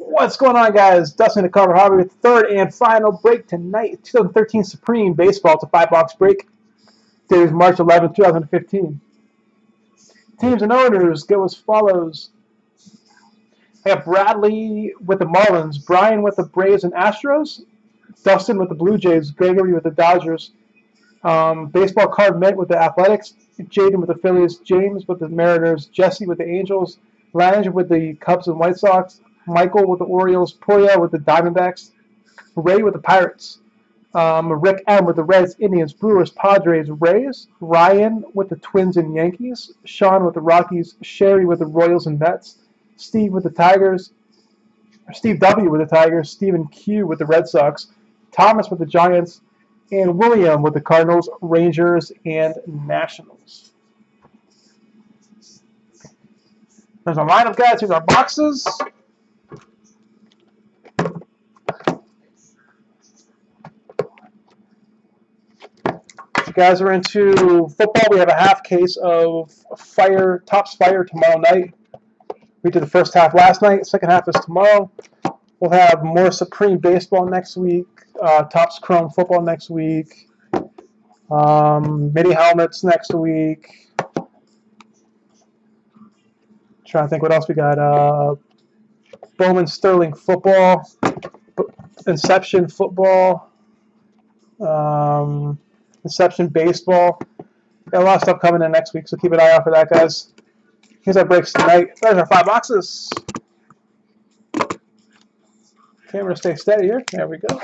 What's going on, guys? Dustin the Cover Hobby with third and final break tonight. 2013 Supreme Baseball. It's a 5-box break. Today is March 11th, 2015. Teams and owners go as follows. I have Bradley with the Marlins, Brian with the Braves and Astros, Dustin with the Blue Jays, Gregory with the Dodgers, Baseball Card Mint with the Athletics, Jaden with the Phillies, James with the Mariners, Jesse with the Angels, Lange with the Cubs and White Sox, Michael with the Orioles, Poya with the Diamondbacks, Ray with the Pirates, Rick M with the Reds, Indians, Brewers, Padres, Rays, Ryan with the Twins and Yankees, Sean with the Rockies, Sherry with the Royals and Mets, Steve with the Tigers, Steve W with the Tigers, Stephen Q with the Red Sox, Thomas with the Giants, and William with the Cardinals, Rangers, and Nationals. There's a lineup, guys. Here's our boxes. If you guys are into football, we have a half case of Fire, Topps Fire tomorrow night. We did the first half last night. Second half is tomorrow. We'll have more Supreme Baseball next week. Topps Chrome Football next week. Mini helmets next week. Trying to think what else we got. Bowman Sterling Football. Inception Football. Inception Baseball. Got a lot of stuff coming in next week, so keep an eye out for that, guys. Here's our breaks tonight. There's our 5 boxes. Camera stay steady here. There we go.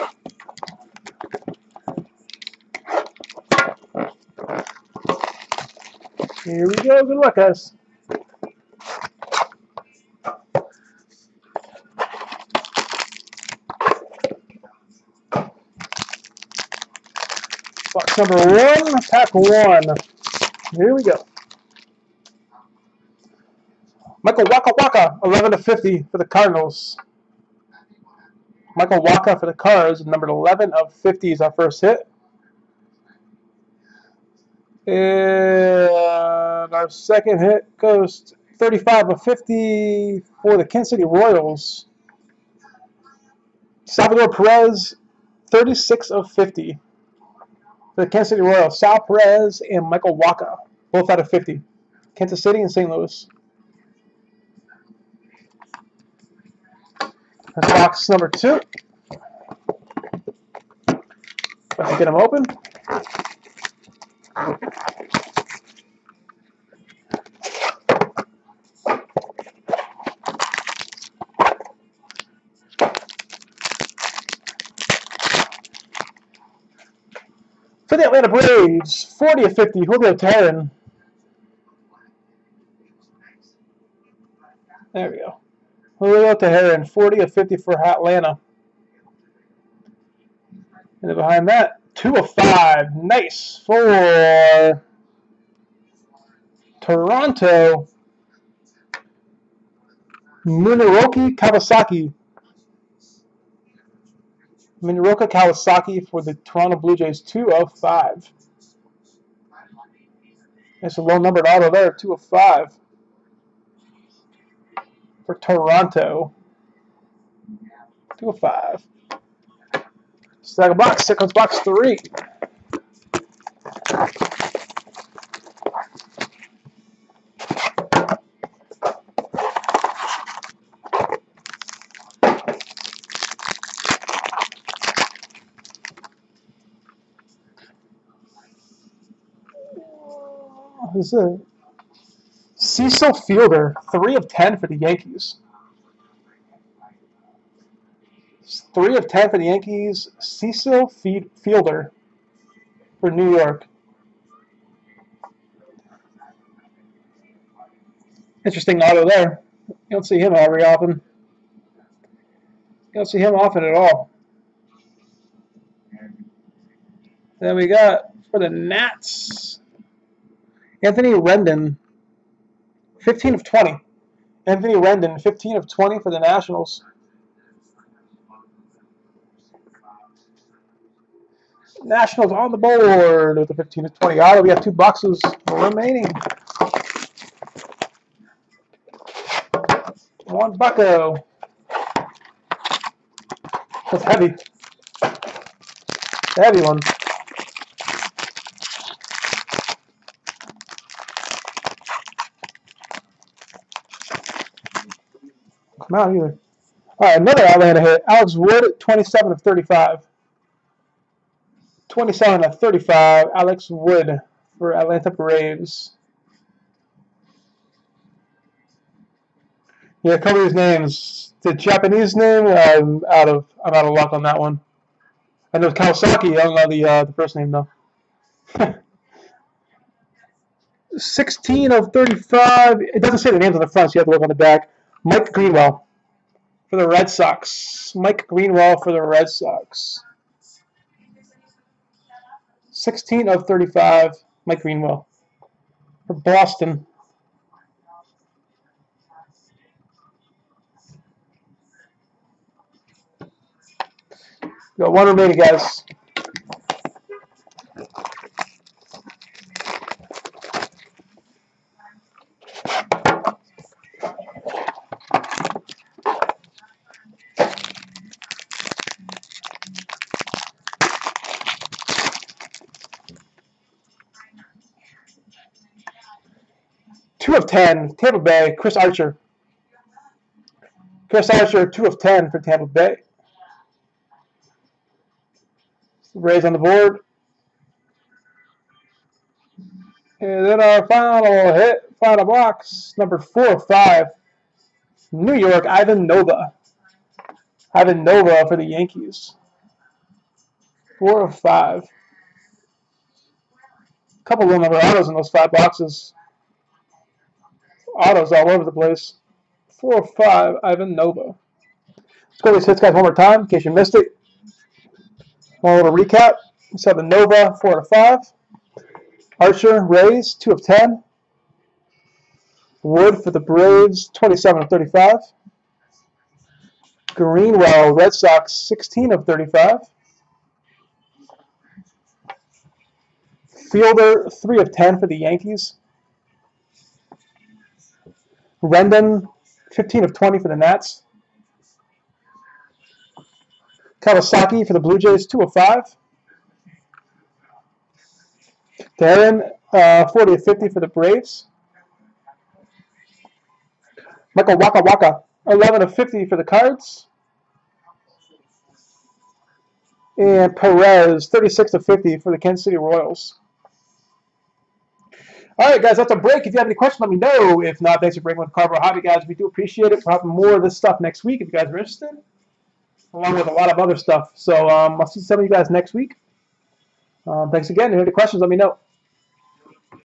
Here we go. Good luck, guys. Box number 1, pack 1. Here we go. Michael Waka, 11/50 for the Cardinals. Michael Waka for the Cards, numbered 11/50 is our first hit. And our second hit goes 35/50 for the Kansas City Royals. Salvador Perez, 36/50 for the Kansas City Royals. Sal Perez and Michael Waka, both out of 50. Kansas City and St. Louis. That's box number 2. Let's get them open. For the Atlanta Braves, 40/50, Julio Teheran. There we go. Julio Teheran, 40/50 for Atlanta. And then behind that, 2/5. Nice for Toronto. Munroki Kawasaki. Munroki Kawasaki for the Toronto Blue Jays, 2/5. It's a low numbered auto there, 2/5 for Toronto. 2/5. Stack a box. Here comes box 3. This is it. Cecil Fielder, 3/10 for the Yankees. 3/10 for the Yankees. Cecil Fielder for New York. Interesting auto there. You don't see him very often. You don't see him often at all. Then we got for the Nats, Anthony Rendon, 15/20. Anthony Rendon, 15/20 for the Nationals. Nationals on the board with the 15/20 auto. We have 2 boxes remaining. 1 bucko. That's heavy. The heavy one. Come out either. All right, another Atlanta hit. Alex Wood, 27 of 35. 27 of 35. Alex Wood for Atlanta Braves. Yeah, cover these names. The Japanese name, I'm out of luck on that one. I know Kawasaki. I don't know the first name though. 16 of 35. It doesn't say the names on the front, so you have to look on the back. Mike Greenwell for the Red Sox. Mike Greenwell for the Red Sox. 16 of 35. Mike Greenwell for Boston. Got one remaining, guys. Two of 10, Tampa Bay, Chris Archer. Chris Archer, 2 of 10 for Tampa Bay. Rays on the board. And then our final hit, final box, number 4 of 5. New York, Ivan Nova. Ivan Nova for the Yankees. 4 of 5. A couple of number autos in those 5 boxes. Autos all over the place. 4 of 5, Ivan Nova. Let's go to these hits, guys, one more time in case you missed it. One little recap. We saw the Nova, 4 of 5. Archer, Rays, 2 of 10. Wood for the Braves, 27 of 35. Greenwell, Red Sox, 16 of 35. Fielder, 3 of 10 for the Yankees. Rendon, 15 of 20 for the Nats. Kawasaki for the Blue Jays, 2 of 5. Darren, 40 of 50 for the Braves. Michael Waka Waka, 11 of 50 for the Cards. And Perez, 36 of 50 for the Kansas City Royals. All right, guys, that's a break. If you have any questions, let me know. If not, thanks for breaking with Carver Hobby, guys. We do appreciate it. We'll have more of this stuff next week if you guys are interested, along with a lot of other stuff. So I'll see some of you guys next week. Thanks again. If you have any questions, let me know.